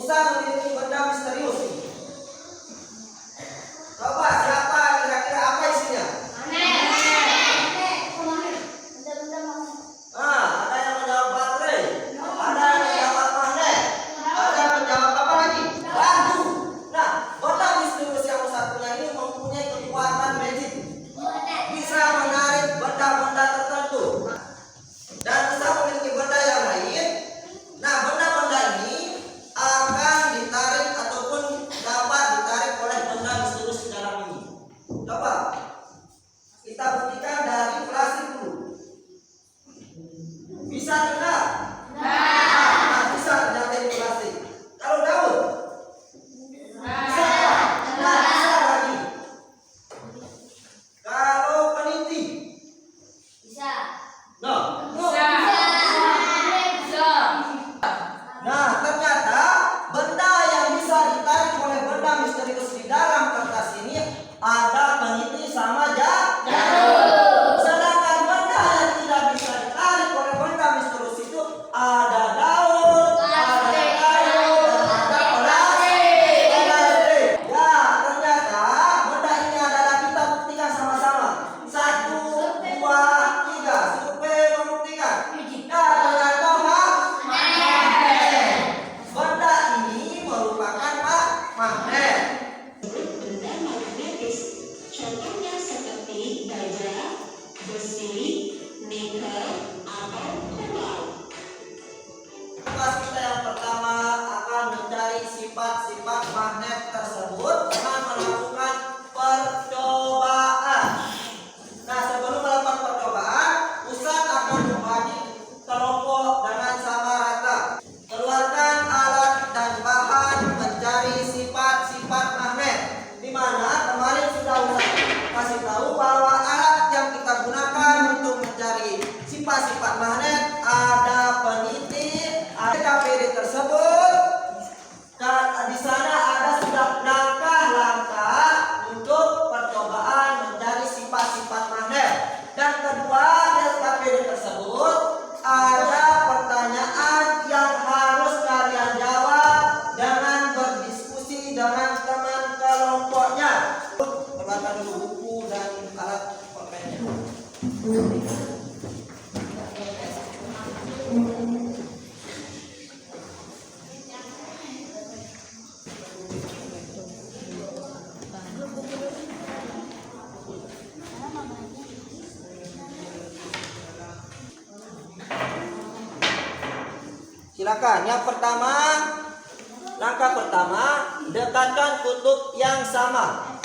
Musa memiliki benda misterius. Coba siapa kira-kira apa isinya? Ada yang menjawab baterai, ada yang menjawab magnet, ada yang menjawab apa lagi? Batu. Nah, benda misterius yang Musa punya ini mempunyai kekuatan magic, bisa menarik benda-benda tertentu. Dan Musa memiliki benda yang lain. Nah, benda-benda ini akan ditarik ataupun dapat ditarik oleh benda misterius di dalam ini. Coba kita buktikan dari plastik dulu. Bisa tidak? Nah, bisa ternyata ini plastik. Kalau daun? Bisa tidak? Nah, bisa lagi. Kalau peniti? No. Nah, ternyata benda yang bisa ditarik oleh benda misterius di dalam kertas ini ada peniti sama jarum. Sedangkan benda yang tidak bisa ditarik oleh benda misterius itu ada daun, ada kayu, ada plastik. Ya, ternyata benda ini adalah, kita buktikan sama-sama. 1, 2, 3. Survei membuktikan. Ya, ternyata magnet. Benda ini merupakan magnet. Benda magnetis, contohnya seperti baja, besi, nikel, atau kobalt. Kelas kita yang pertama akan mencari sifat-sifat magnet tersebut dengan melakukan percobaan. Nah, sebelum melakukan percobaan, Ustadz akan membagi kelompok dengan sama rata. Keluarkan alat dan bahan mencari sifat-sifat magnet. Di mana kemarin sudah Ustadz kasih tahu bahwa alat yang kita gunakan untuk mencari sifat-sifat magnet ada peniti, ada KPD tersebut. Dan di sana ada sudah langkah-langkah untuk percobaan mencari sifat-sifat magnet. Dan kedua, di KPD tersebut ada pertanyaan yang harus kalian jawab dengan berdiskusi dengan teman kelompoknya. Keluarkan dulu buku dan alat pulpennya. Silakan. Yang pertama, langkah pertama, dekatkan kutub yang sama.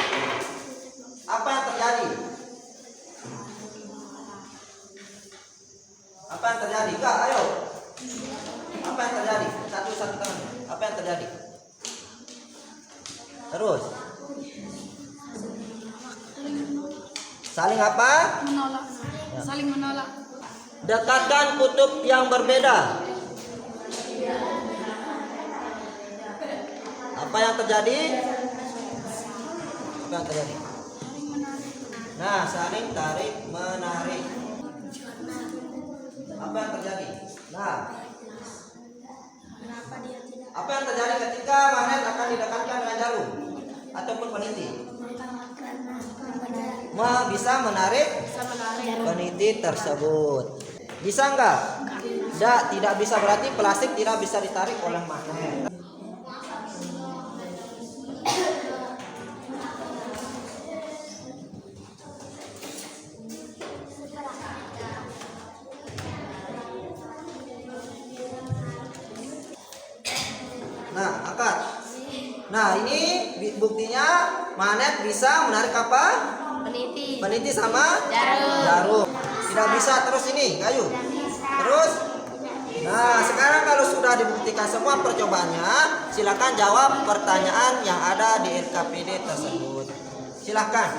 Apa yang terjadi? Apa yang terjadi? Kak, ayo. Apa yang terjadi? Satu-satu tangan. Apa yang terjadi? Terus. Saling apa? Menolak. Saling menolak. Dekatkan kutub yang berbeda. Apa yang terjadi? Apa yang terjadi? Nah, saling tarik menarik. Apa yang terjadi? Nah, apa yang terjadi ketika magnet akan didekatkan dengan jarum ataupun peniti? Bisa menarik peniti tersebut. Bisa enggak? Tidak bisa, berarti plastik tidak bisa ditarik oleh magnet. Nah, angkat. Nah, ini buktinya magnet bisa menarik apa? Peniti sama jarum. Tidak bisa terus ini kayu. Terus. Nah, sekarang kalau sudah dibuktikan semua percobaannya, silakan jawab pertanyaan yang ada di LKPD tersebut. Silakan.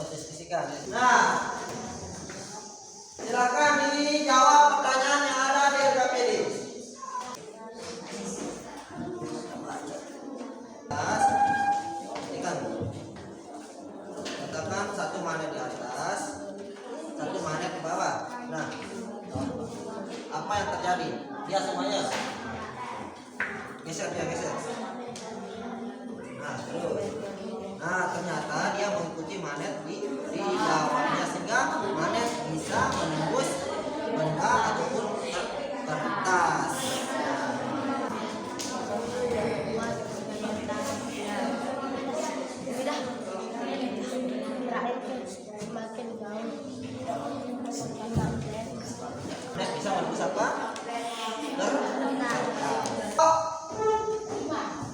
diskusikan. Nah, silakan dijawab pertanyaan yang ada di LKPD. Ini kan katakan satu magnet di atas, satu magnet di bawah. Nah, apa yang terjadi? Dia semuanya geser, dia geser. Nah, terus. Nah, ternyata dia mengikuti magnet di bawahnya sehingga magnet bisa menembus benda ataupun kertas. Magnet bisa menembus apa?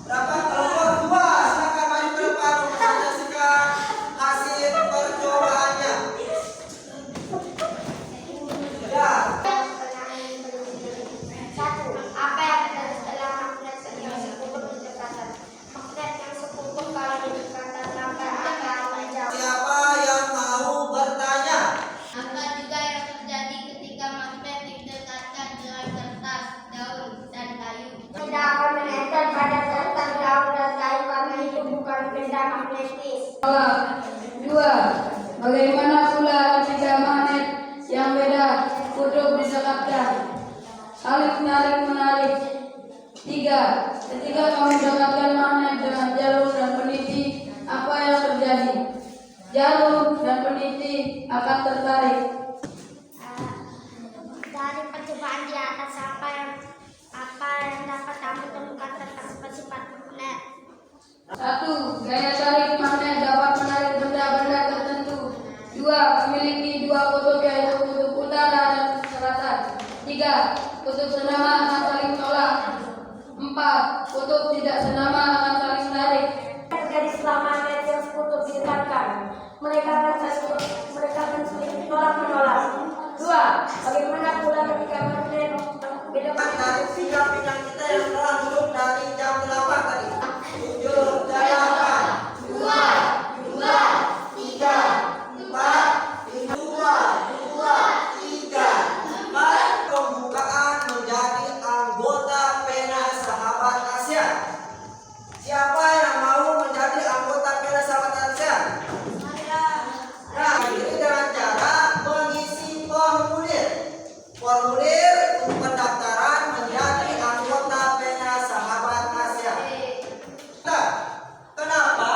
Berapa kelompok dua? Silakan maju ke depan untuk menyaksikan hasil percobaannya. Ya. Satu, apa yang terjadi setelah magnet yang sekumpul berdekatan? Magnet yang sekumpul kalau berdekatan maka akan menjauh. Siapa yang mau bertanya? Apa juga yang terjadi ketika magnet didekatkan dengan kertas, daun, dan kayu? Tidak akan menempel pada kertas, daun, dan kayu karena itu bukan benda magnetis. 2. Bagaimana pula ketika magnet yang beda kutub didekatkan? Saling menarik. 3. Ketika kamu mendekatkan magnet dengan jarum dan peniti, apa yang terjadi? Jarum dan peniti akan tertarik. Dari percobaan di atas apa yang dapat kamu temukan tentang sifat magnet? 1. Gaya tarik magnet dapat menarik benda-benda tertentu. 2. Memiliki dua kutub yaitu kutub utara dan selatan. 3. Kutub senama akan saling menolak. 4. Kutub tidak senama akan saling menarik. Terjadi setelah magnet yang sekutu didekatkan, mereka akan saling menolak. 2. Bagaimana pula ketika magnet beda Dari pinggang kita yang telah duduk dari jam 8 tadi. 7, 8, 2, 3, 4, 4. Pembukaan menjadi anggota pena sahabat ASEAN. Siapa yang mau menjadi anggota pena sahabat ASEAN? Nah, ini dengan cara mengisi formulir untuk pendaftaran menjadi anggota pena sahabat ASEAN. Nah, kenapa?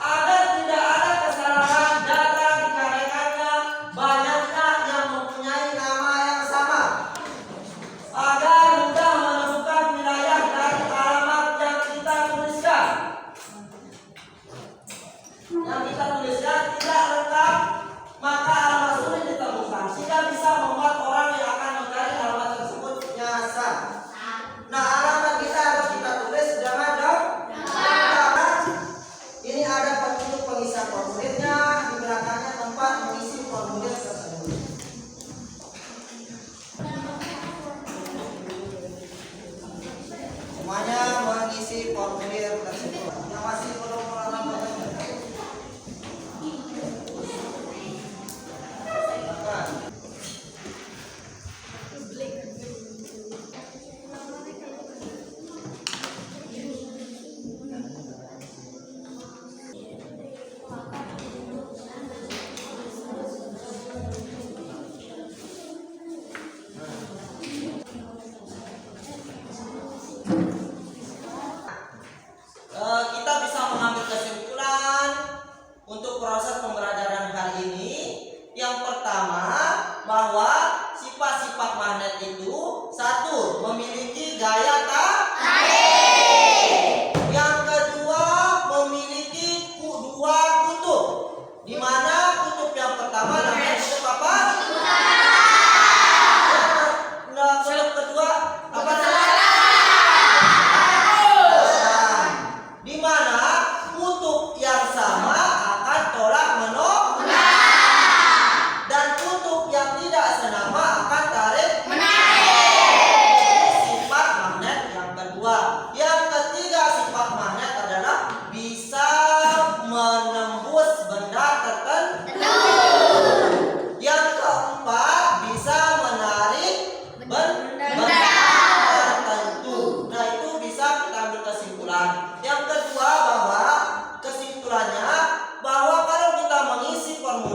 Agar tidak ada kesalahan data dikarenakannya banyaknya yang mempunyai nama yang sama. Agar mudah menemukan wilayah dari alamat yang kita tuliskan. Yang kita tuliskan tidak lengkap, maka alamat sulit ditemukan. Sehingga bisa membuat orang yang akan mencari alamat tersebut nyasar. Nah, alamat kita harus kita tulis dengan lengkap. Ini ada petunjuk pengisian formulirnya, di belakangnya tempat mengisi formulir tersebut. Semuanya mengisi formulir tersebut. Yang masih belum pengalaman.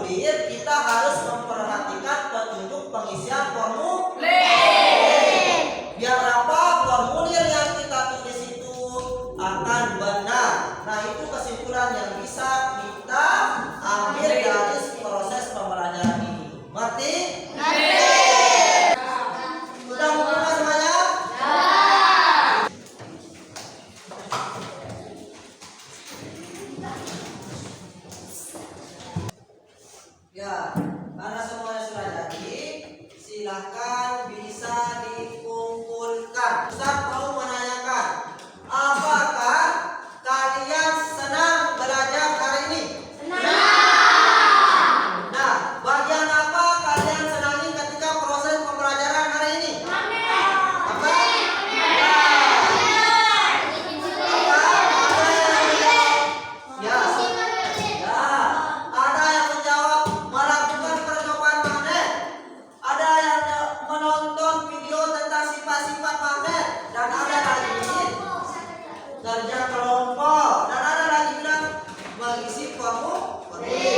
formulir, kita harus memperhatikan petunjuk pengisian formulir. Biar apa? Formulir yang kita tulis itu akan benar. Nah, itu kesimpulan yang bisa kita ambil dari proses pembelajaran ini. Ngerti? Sudah mengerti semuanya? Ya, karena semuanya sudah jadi, silahkan bisa dikumpulkan. Ustaz mau menanyakan, apakah kalian senang belajar hari ini? Senang. Nah, bagian apa kalian senangi ketika proses pembelajaran hari ini? Apa? Ya. Ya, ada yang menjawab melakukan percobaan magnet, ada yang menonton video tentang sifat-sifat magnet, dan ada lagi kerja kelompok, dan ada lagi bilang mengisi formulir.